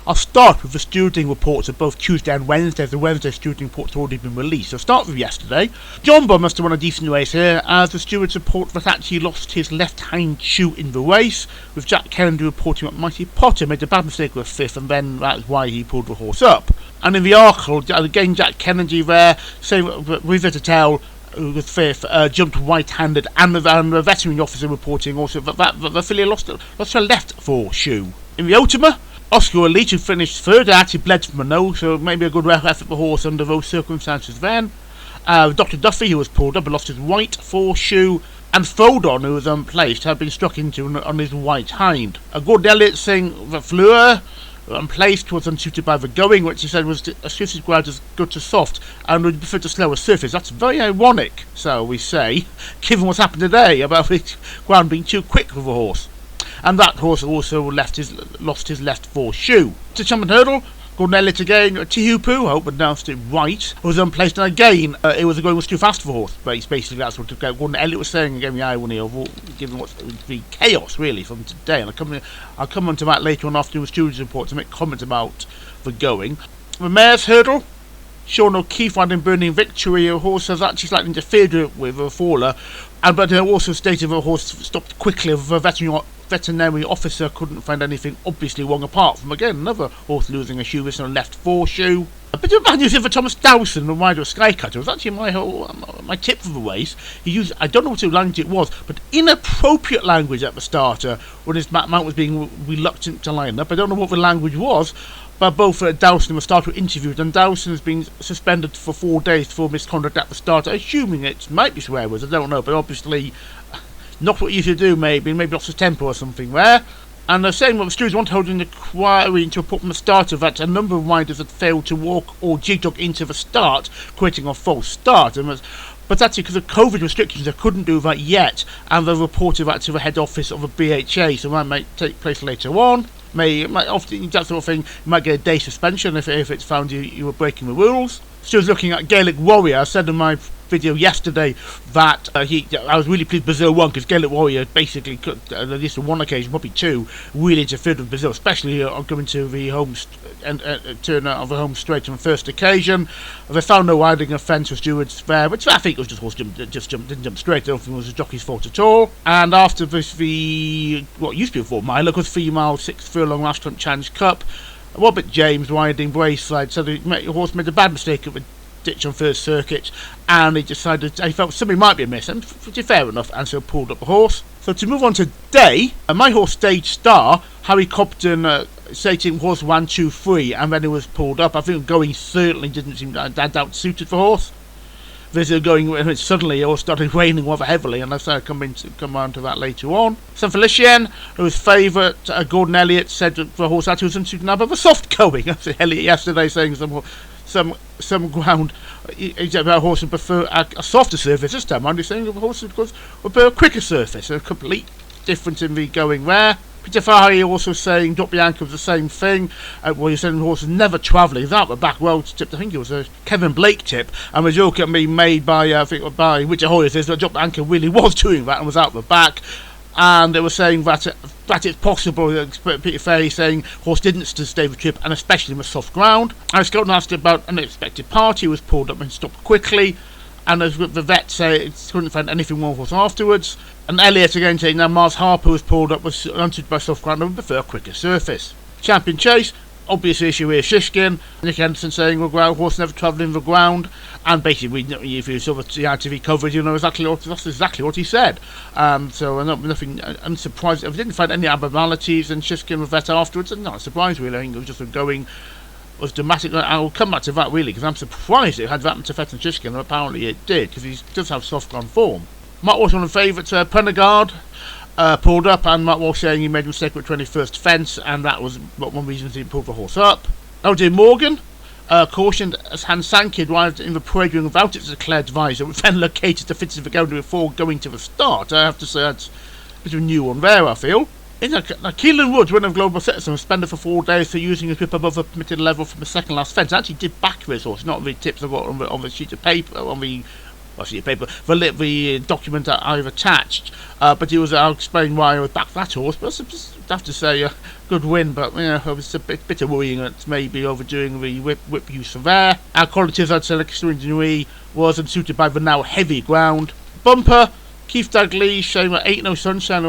I'll start with the stewarding reports of both Tuesday and Wednesday, as the Wednesday stewarding reports have already been released. So I'll start with yesterday. John Bull must have won a decent race here, as the stewards report that actually lost his left hind shoe in the race, with Jack Kennedy reporting that Mighty Potter made a bad mistake with fifth, and then that's why he pulled the horse up. And in the article, again Jack Kennedy there, saying with to tell the fifth, jumped right-handed, and the veterinary officer reporting also that the filly lost her left fore shoe. In the Ultima, Oscar Elite, who finished third, actually bled from a nose, so maybe a good effort for the horse under those circumstances then. Dr. Duffy, who was pulled up and lost his right fore shoe, and Frodon, who was unplaced, had been struck into on his right hind. Gordon Elliott saying that Fleur, unplaced, was unsuited by the going, which he said was a surface ground as good to soft, and would prefer to slower surface. That's very ironic, so we say, given what's happened today about the ground being too quick for the horse. And that horse also lost his left fore shoe. To jump and hurdle, Gordon Elliott again, Tihupu, I hope I pronounced it right, was unplaced, and again, it was going was too fast for the horse. Basically, that's what Gordon Elliott was saying, again, the irony of given what's the chaos, really, from today. And I'll come on to that later on after the stewards report to make comments about the going. The mare's hurdle, Sean O'Keefe riding Burning Victory, a horse has actually slightly interfered with a faller, but also stated the horse stopped quickly. The veterinary officer couldn't find anything obviously wrong, apart from, again, another horse losing a shoe with a left fore shoe. A bit of bad news for Thomas Dowson, the rider of Skycutter. It was actually my tip for the race. He used, I don't know what language it was, but inappropriate language at the starter when his mount was being reluctant to line up. I don't know what the language was, but both Dowson and the starter were interviewed, and Dowson has been suspended for 4 days for misconduct at the starter, assuming it might be swear words, I don't know, but obviously not what you should do, maybe lost his temper or something there. And they're saying that the stewards want to hold an inquiry into a report from the starter that a number of riders had failed to walk or jig-jog into the start, creating a false start. But actually, because of COVID restrictions, they couldn't do that yet, and they've reported that to the head office of the BHA, so that might take place later on. Often that sort of thing, you might get a day suspension if it's found you were breaking the rules. Stewards looking at Gaelic Warrior. I said in my video yesterday that I was really pleased Brazil won, because Gaelic Warrior basically could, at least on one occasion, probably two, really interfered with Brazil, especially on coming to the home turn out of the home straight on the first occasion. They found no riding offence for stewards there, which I think was just horse didn't jump straight. I don't think it was the jockey's fault at all. And after this, what used to be a 4 mile, was 3 mile 6 furlong last Trump Challenge Cup. Robert James riding Braeside said the horse made a bad mistake at the ditch on first circuit, and he decided he felt something might be amiss, and which is fair enough, and so pulled up the horse. So to move on today, my horse Stage Star, Harry Cobden stating horse 1, 2, 3, and then it was pulled up. I think going certainly didn't seem that out suited for horse. This is going, and suddenly it all started raining rather heavily, and I'll come on to that later on. San Felicien, whose favourite Gordon Elliott said the horse had to unsuited now, but the soft going. Elliott yesterday saying some ground, a horse would prefer a softer surface this time. I'm saying the horse would prefer a quicker surface. A complete difference in the going there. Peter Fahey also saying Dot Bianca was the same thing. He said the horse was never travelling. Without the back well tipped. I think it was a Kevin Blake tip, and the joke being made by Richard Hoyer says that Dot Bianca really was doing that and was out the back. And they were saying that it's possible, Peter Fahey saying horse didn't stay the trip, and especially in the soft ground. And Scotland asked about an unexpected party, was pulled up and stopped quickly, and as the vet say, it couldn't find anything wrong with horse afterwards. And Elliott again saying now Mars Harper was pulled up, was unsuited by soft ground and would prefer a quicker surface. Champion Chase, obvious issue here, Shishkin. Nick Anderson saying the horse never travelled in the ground, and basically if you saw the TV coverage, you know that's exactly what he said. So nothing unsurprising. I didn't find any abnormalities, and Shishkin was vet afterwards, and not a surprise really. I think it was just going was dramatic. I'll come back to that really, because I'm surprised it had that to Fett and Shishkin, and apparently it did, because he does have soft ground form. Mark was one of the favourites, Prendergast, pulled up, and Mark was saying he made a mistake with 21st fence, and that was one of the reasons he pulled the horse up. LJ Morgan cautioned as Hans Sankid arrived in the parade ring without its declared advisor, which then located the fitting of the before going to the start. I have to say that's a bit of a new one there, I feel. Keelan Woods, winner of Global Citizen, was suspended for 4 days for using his whip above the permitted level from the second last fence. I actually did back this horse, not the tips I got on the sheet of paper, on the paper, the document that I've attached. But I'll explain why I would back that horse. But I have to say, good win. But it was a bit of worrying that maybe overdoing the whip use of air. Our qualities, I'd say, extremely was unsuited by the now heavy ground. Bumper, Keith Dudley, showing at Ain't No Sunshine.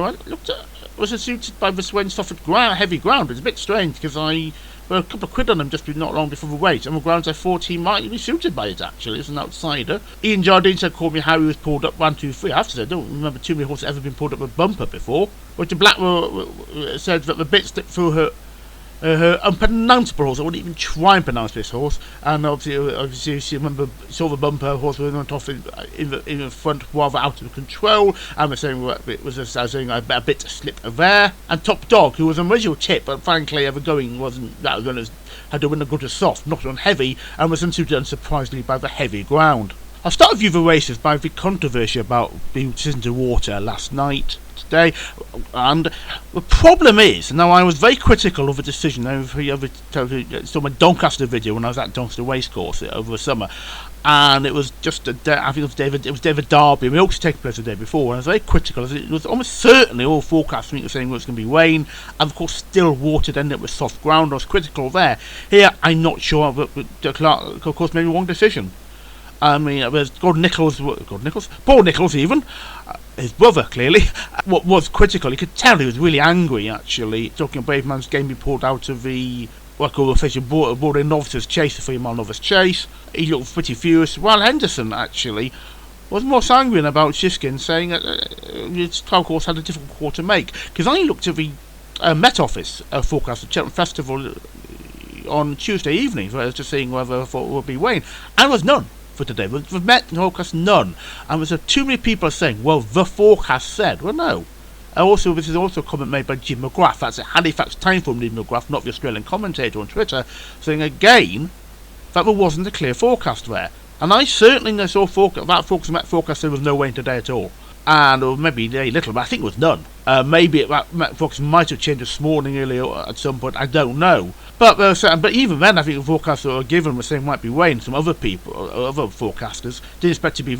Was unsuited by the Swain Suffolk heavy ground. It's a bit strange because I put a couple of quid on him just not long before the race, and the grounds I thought he might be suited by it actually as an outsider. Ian Jardine said, called me how he was pulled up 1, 2, 3. I have to say, I don't remember too many horses ever been pulled up with Bumper before. But the Blackwell said that the bit slipped through her unpronounceable horse. I wouldn't even try and pronounce this horse. And obviously you remember, saw the Bumper horse went off in the front rather out of control. And we're saying it was a bit slip of air. And Top Dog, who was an original tip, but frankly ever going wasn't that good as had to win a good as soft, not on heavy, and was unsuited unsurprisingly by the heavy ground. I'll start with the races by the controversy about the decision to water last night, today, and the problem is, now I was very critical of the decision. I saw my Doncaster video when I was at Doncaster Racecourse over the summer, and it was just I think it was David Derby, and we also taken place the day before, and I was very critical, as it was almost certainly all forecasts were saying it was going to be rain, and of course still watered, ended up with soft ground. I was critical there. Here I'm not sure, but Clark of course made the wrong decision. I mean, it was Paul Nicholls even, his brother clearly, what was critical. You could tell he was really angry actually, talking about Brave Man's Game being pulled out of the official boarding novices chase, the 3-mile novice chase. He looked pretty furious, while Henderson actually was more sanguine about Shiskin, saying that his trial course had a difficult call to make. Because I looked at the Met Office forecast of Cheltenham Festival on Tuesday evening, just seeing whether I thought it would be rain, and there was none. For today, we've met forecast none, and there's too many people saying, well, the forecast said. Well, no. This is also a comment made by Jim McGrath. That's a Halifax Timeform Jim McGrath, not the Australian commentator on Twitter, saying again that there wasn't a clear forecast there. And I certainly saw that forecast there was no rain today at all. Or maybe a little, but I think it was none. Maybe that forecast might have changed this morning earlier at some point, I don't know. But even then, I think the forecasts that were given were saying might be rain. Some other forecasters didn't expect to be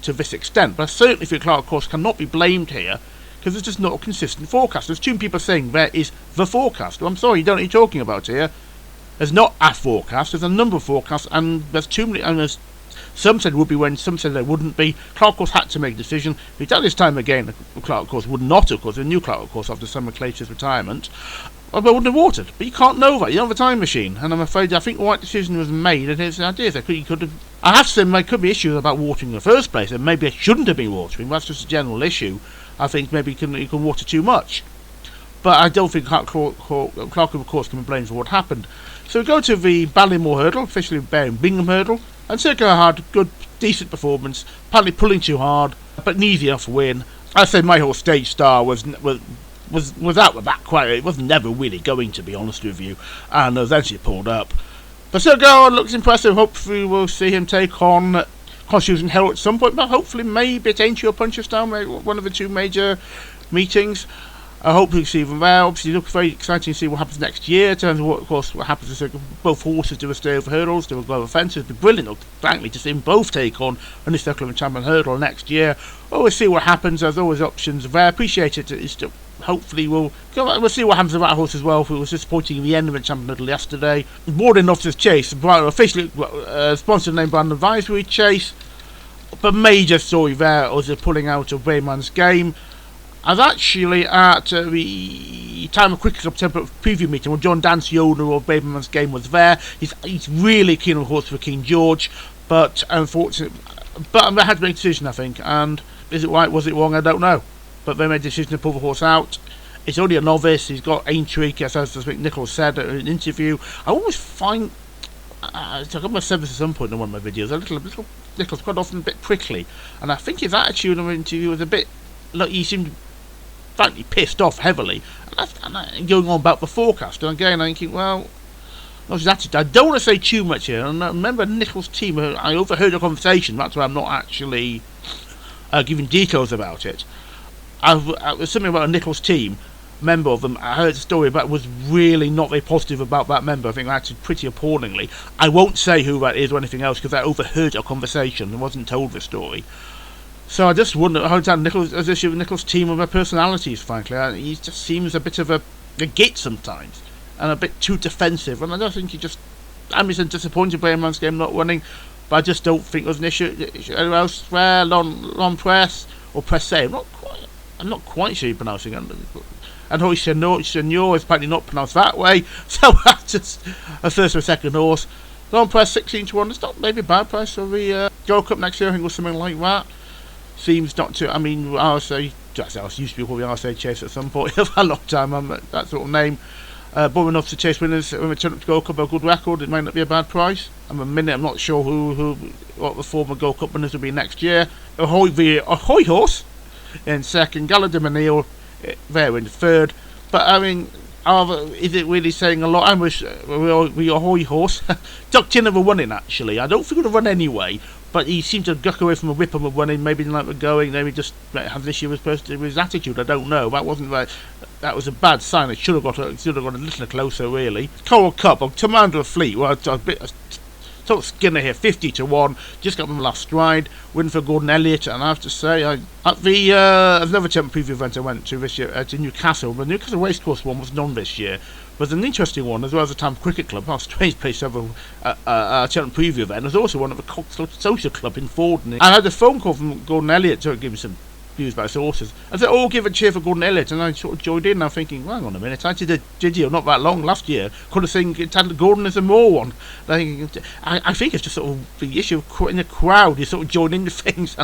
to this extent. But I certainly think Clark, of course, cannot be blamed here, because there's just not a consistent forecast. There's too many people saying there is the forecast. Well, I'm sorry, you don't know what you're talking about here. There's not a forecast, there's a number of forecasts, and there's too many, and there's some said it would be rain, some said there wouldn't be. Clark, of course, had to make a decision. If he'd done this time again, Clark, of course, would not, of course, a new Clark, of course, after Summer Clayton's retirement, I wouldn't have watered. But you can't know that. You don't have a time machine. And I'm afraid, I think the right decision was made, and his ideas, I have to say, there could be issues about watering in the first place, and maybe I shouldn't have been watering. That's just a general issue. I think maybe you can water too much. But I don't think Clark, of course, can be blamed for what happened. So we go to the Ballymore hurdle, officially Bingham hurdle, and Circular had good, decent performance, apparently pulling too hard, but an easy enough win. I said my whole Stage Star was out the back quite. It was never really going, to be honest with you, and eventually pulled up. But Circular looks impressive. Hopefully we'll see him take on Constitution Hill at some point, but hopefully maybe at Aintree or Punchestown, maybe one of the two major meetings. I hope we see them there. Obviously, it looks very exciting to see what happens next year. In terms of what happens to both horses do a stay over hurdles, do a global fences. It'd be brilliant, frankly, to see them both take on a New Circle Champion hurdle next year. We'll see what happens. There's always options there. Appreciate it. It's still, hopefully we'll see what happens with that horse as well. It was disappointing in the end of the Champion hurdle yesterday. Boarding Officers Chase, officially sponsored name Brand Advisory Chase, but major story there was the pulling out of Wayman's Game. I was actually at the time of Cricket Club Temperate preview meeting when John Dance, the owner of Baberman's Game, was there. He's really keen on the horse for King George, but unfortunately, I had to make a decision, I think. And is it right? Was it wrong? I don't know. But they made a decision to pull the horse out. It's only a novice. He's got Aintree, as Nichols said in an interview. I always find, I got my said this at some point in one of my videos, a little Nichols quite often a bit prickly, and I think his attitude in the interview was a bit like he seemed frankly pissed off heavily, and going on about the forecast. And again, I'm thinking, well, I don't want to say too much here. And I remember Nichols' team, I overheard a conversation, that's why I'm not actually giving details about it. It was something about a Nichols' team member of them. I heard a story about was really not very positive about that member. I think they acted pretty appallingly. I won't say who that is or anything else because I overheard our conversation and wasn't told the story. So I just wonder how Nicholas has issue with Nicholas' team and their personalities, frankly. He just seems a bit of a git sometimes and a bit too defensive, and I don't think I'm just disappointed by man's game not winning, but I just don't think there's an issue elsewhere. Long press or presse. I'm not quite sure you're pronouncing it. And Hoy Senor is apparently not pronounced that way, so that's just a first or a second horse. Long press 16-1. It's not maybe a bad price for the Gold Cup next year. I think or something like that. Seems not to. I mean, RSA used to be called the RSA Chase at some point. A long time. That sort of name. But enough to chase winners when we turn up to Gold Cup, a good record. It might not be a bad price. I'm not sure what the former Gold Cup winners will be next year. Ahoy horse in second, Gala de Manil there in third. But I mean, is it really saying a lot? I wish we Ahoy horse ducked in of a running actually. I don't think it would have run anyway, but he seemed to duck away from a whip of a running. Maybe didn't like the going. Maybe just had an issue with his attitude. I don't know. That wasn't right. That was a bad sign. It should have got a little closer, really. Coral Cup, Commander of Fleet. Well, a bit sort of skinner here, 50-1. Just got them last stride. Win for Gordon Elliott, and I have to say, at the another Cheltenham preview event I went to this year to Newcastle. The Newcastle Racecourse one was none this year. Was an interesting one, as well as the Tam Cricket Club. Well, strange place to have a Cheltenham preview event. There's also one at the Cox Social Club in Forden. I had a phone call from Gordon Elliott to give me some views about his horses. I said, give a cheer for Gordon Elliott, and I sort of joined in. I'm thinking, well, hang on a minute, I did a video not that long last year. Could have seen Gordon as a more one. I think it's just sort of the issue of in the crowd. You sort of join into things.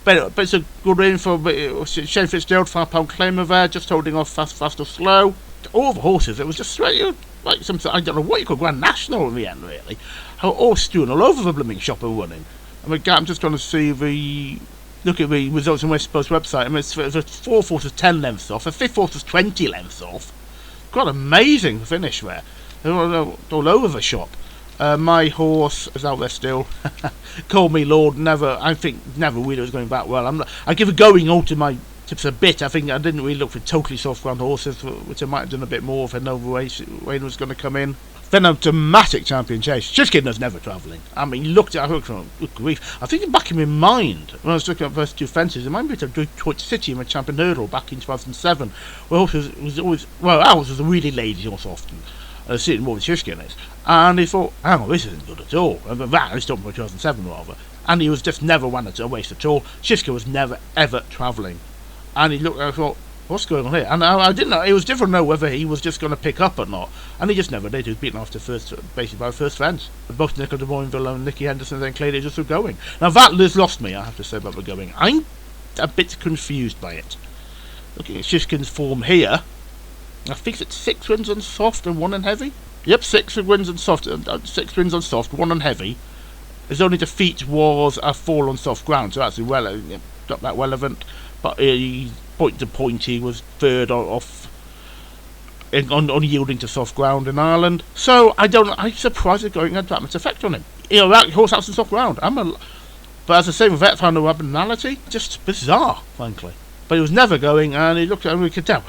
but it's a good win for Shane Fitzgerald, £5 claimer there, just holding off fast or slow. All the horses, it was just like something, I don't know what you call Grand National in the end, really. How all stewing all over the blooming shop and running. I mean, I'm just trying to see look at the results on West Post website. I mean, the fourth horse was 10 lengths off, the fifth horse was 20 lengths off. Quite amazing finish there. They're all over the shop. My horse is out there still. Call me Lord. I think never really was going that well. I give a going all to my tips a bit. I think I didn't really look for totally soft ground horses, which I might have done a bit more if I know Wayne was going to come in. Then a dramatic champion chase. Shishkin never travelling. I mean, good grief. I think back in my mind, when I was looking at the first two fences, it might be to Detroit City in my champion hurdle back in 2007. Where horse was always, ours was a really lazy horse often. I've seen it more than Shishkin is. And he thought, hang on, this isn't good at all. And that, he's talking about 2007 rather. And he was just never one at a waste at all. Shishkin was never, ever travelling. And he looked, I thought, what's going on here? And I didn't know. It was different to know whether he was just going to pick up or not. And he just never did. He was beaten after basically by first fence. Both Nicola de Moinville and Nicky Henderson then clearly just were going. Now that has lost me, I have to say, about the going. I'm a bit confused by it. Looking at Shishkin's form here, I think it's 6 wins on soft and 1 on heavy. Yep, 6 wins on soft, 6 wins on soft, 1 on heavy. His only defeat was a fall on soft ground, so that's not that relevant. But point to point, he was third on yielding to soft ground in Ireland. So I'm surprised it's going to have that much effect on him. That horse has some soft ground. But as I say, with that kind of abnormality, just bizarre, frankly. But he was never going, and he looked at him, we could tell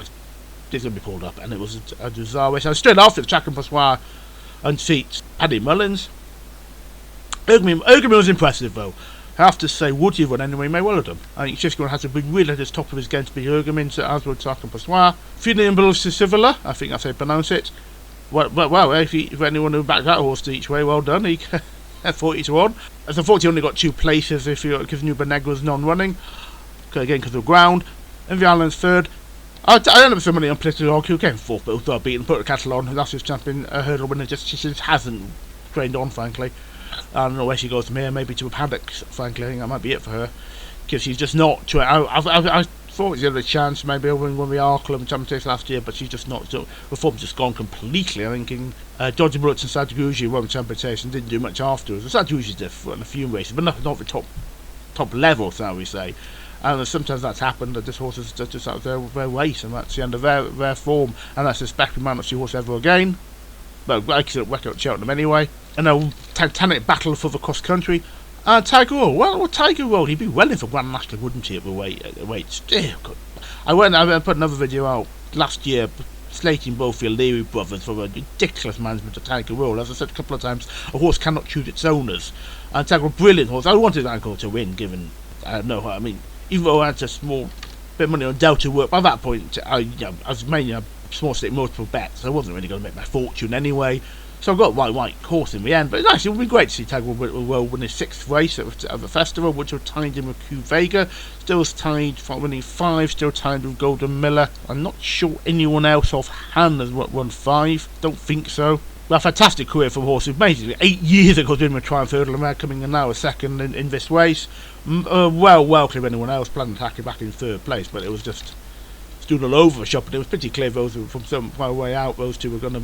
he's going to be pulled up, and it was a bizarre way. So straight after the Cheltenham Festival unseats Paddy Mullins. Ergman was impressive, though. I have to say, would he run anyway? He may well have done. I think Shishkin has to be really at the top of his game to be Ergman, as would Cheltenham Festival. Funian Sivilla, I think that's how you pronounce it. Well, if anyone who backed that horse to each way, well done. He 40-1. As unfortunately, he only got 2 places because New Beneg was non-running. Again, because of ground. And the Island's third. I ended up with somebody on political argue, came fourth, but was beaten, put a cattle on. That's his champion hurdle winner. She just hasn't trained on, frankly. I don't know where she goes from here, maybe to a paddock, frankly. I think that might be it for her. Because she's just not. I thought she had a chance, maybe when we Arkle Championship last year, but she's just not. Her form's just gone completely. I think Dodgy Bullets and Sadguji won the championship and didn't do much afterwards. Sadguji's different in a few races, but not the top level, shall we say. And sometimes that's happened, that this horse is just out of their race, and that's the end of their form, and I suspect we might not see horse ever again. But I can work out Cheltenham anyway. And a titanic battle for the cross country. Tiger Roll. Well, Tiger Roll, he'd be well in for Grand National, wouldn't he, at the weights? Dear God. I put another video out last year slating both the O'Leary brothers for a ridiculous management of Tiger Roll. As I said a couple of times, a horse cannot choose its owners. And Tiger Roll, brilliant horse. I wanted Tiger Roll to win, given, even though I had a small bit of money on Delta work, by that point, I was mainly a small stake multiple bets. I wasn't really going to make my fortune anyway. So I got white horse in the end. But it would be great to see Tiger Roll win his 6th race at the festival, which was tied in with Q Vega. Still tied for winning 5, still tied with Golden Miller. I'm not sure anyone else offhand has won 5. Don't think so. Well, a fantastic career for horses. Basically, 8 years ago, doing a Triumph Hurdle, and coming in now a second in this race. Well clear of anyone else planning to tackle back in 3rd place, but it was just stood all over the shop, and it was pretty clear those from some way out, those two were going to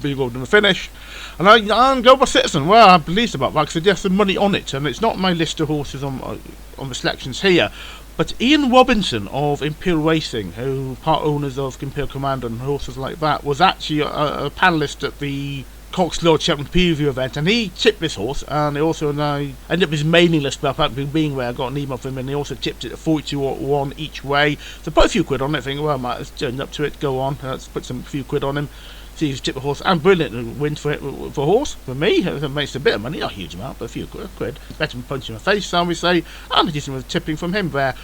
be involved in the finish. And I'm Global Citizen. Well, I'm pleased about that because there's some money on it, and it's not my list of horses on the selections here. But Ian Robinson of Imperial Racing, who part owners of Imperial Commander and horses like that, was actually a panelist at the Cox Lord Cheltenham preview event, and he tipped this horse, and he also ended up his mailing list about being where I got an email from him, and he also tipped it at 42-1 each way. So put a few quid on it, think, well, I might have turned up to it, go on, let's put a few quid on him. See if tip a horse, and brilliant win for a horse. For me, it makes a bit of money, not a huge amount, but a few quid. Better than punching my face, shall we say, and a decent with tipping from him there.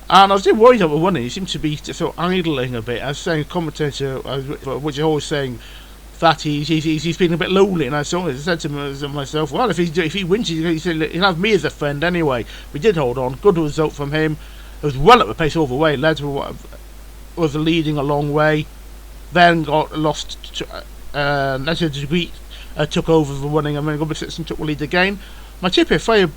And I was just worried about winning. He seemed to be sort of idling a bit. I was saying, a commentator, which is always saying that he's feeling a bit lonely, and I said to myself, well, if he wins, he'll have me as a friend anyway. We did hold on, good result from him. It was well at the pace all the way. Led was leading a long way. Then got lost to a degree, took over the running, and then Global Citizen took the lead again. My tip here, Freya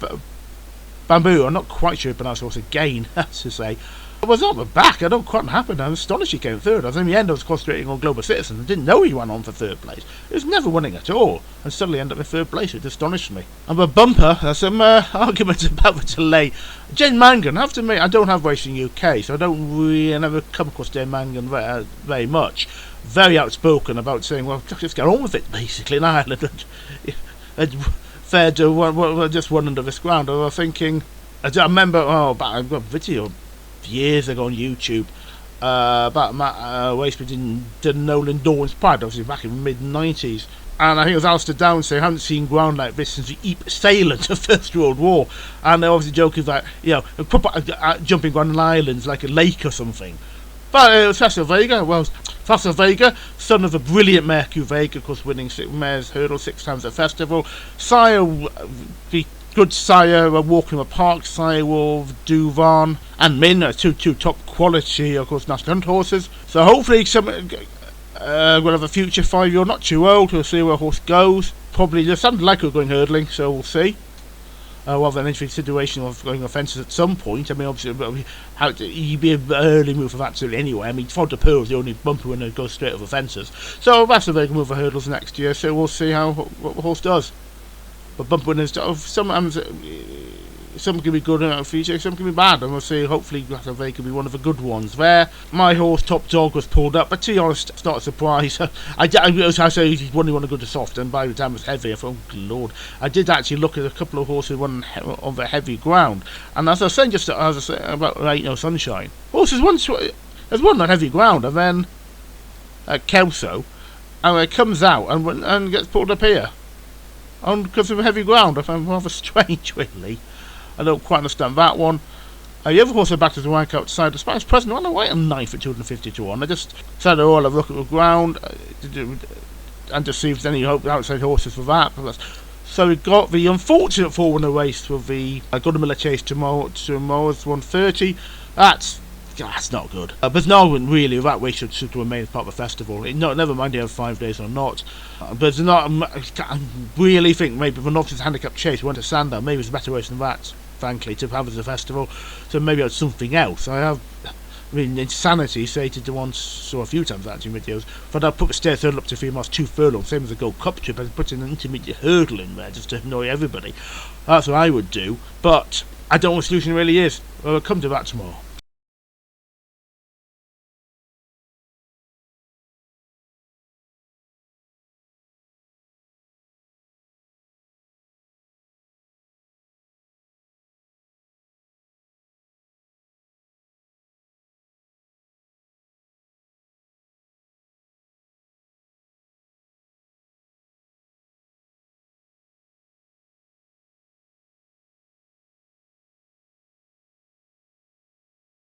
Bamboo, I'm not quite sure if pronounced horse again, that's to say. I was on the back, I don't quite happen. I'm astonished he came 3rd. I was in the end, I was concentrating on Global Citizen. I didn't know he went on for 3rd place. He was never winning at all, and suddenly ended up in 3rd place, which astonished me. And the bumper, there's some arguments about the delay. Jane Mangan, I have to admit, I don't have Racing UK, so I never come across Jane Mangan very much. Very outspoken about saying, well, just get on with it, basically, in Ireland. Fair to just one under this ground. I was thinking, I remember, I've got a video years ago on YouTube about Matt Waceman in Nolan Dawn's Pride, obviously back in the mid-90s. And I think it was Alistair Downs saying, I haven't seen ground like this since the Ypres Salient of the First World War. And they're obviously joking that, jumping ground in islands like a lake or something. But it was Festival Vega. Well, Festival Vega, son of a brilliant mare, Q Vega, of course, winning mare's hurdle 6 times at festival. Sire, the good sire, Walking the Park, sire of Duvan and Min, two top quality, of course, national hunt horses. So hopefully we'll have a future 5-year-old, not too old. We'll see where a horse goes. Probably there's something like we're going hurdling, so we'll see. Rather than any situation of going offences at some point. I mean, obviously, he'd be an early move of absolutely anyway. I mean, Fond de Pearl is the only bumper winner that goes straight over fences. So that's a very good move for hurdles next year. So we'll see what the horse does. But bumper winners, some can be good in the future, some can be bad, and we'll see. Hopefully, they could be one of the good ones there. My horse, Top Dog, was pulled up, but to be honest, it's not a surprise. I say he's one to go to soft, and by the time it was heavy, I thought, oh, Lord. I did actually look at a couple of horses on the heavy ground, and as I was saying about Sunshine, horses there's one on heavy ground, and then Kelso, and it comes out and gets pulled up here. Because of heavy ground, I found rather strange, really. I don't quite understand that one. The other horse I backed as a rank outside the Spanish President. I don't know why I'm 9 for 250-1. I just decided to have a look at the ground and to see if there's any outside horses for that. So we got the unfortunate 4-winner race with the Golden Miller Chase tomorrow's 130. That's not good. But no one really, that race should remain as part of the festival. Never mind you have 5 days or not. But I really think maybe the North's Handicap Chase went to Sandown. Maybe it's a better race than that, frankly, to have as a festival. So maybe it's something else. Insanity stated to once or a few times actually in videos, but I'll put the stairs hurdle up to 3 miles 2 furlongs, same as a Gold Cup trip, and put an intermediate hurdle in there just to annoy everybody. That's what I would do, but I don't know what the solution really is. We'll come to that tomorrow.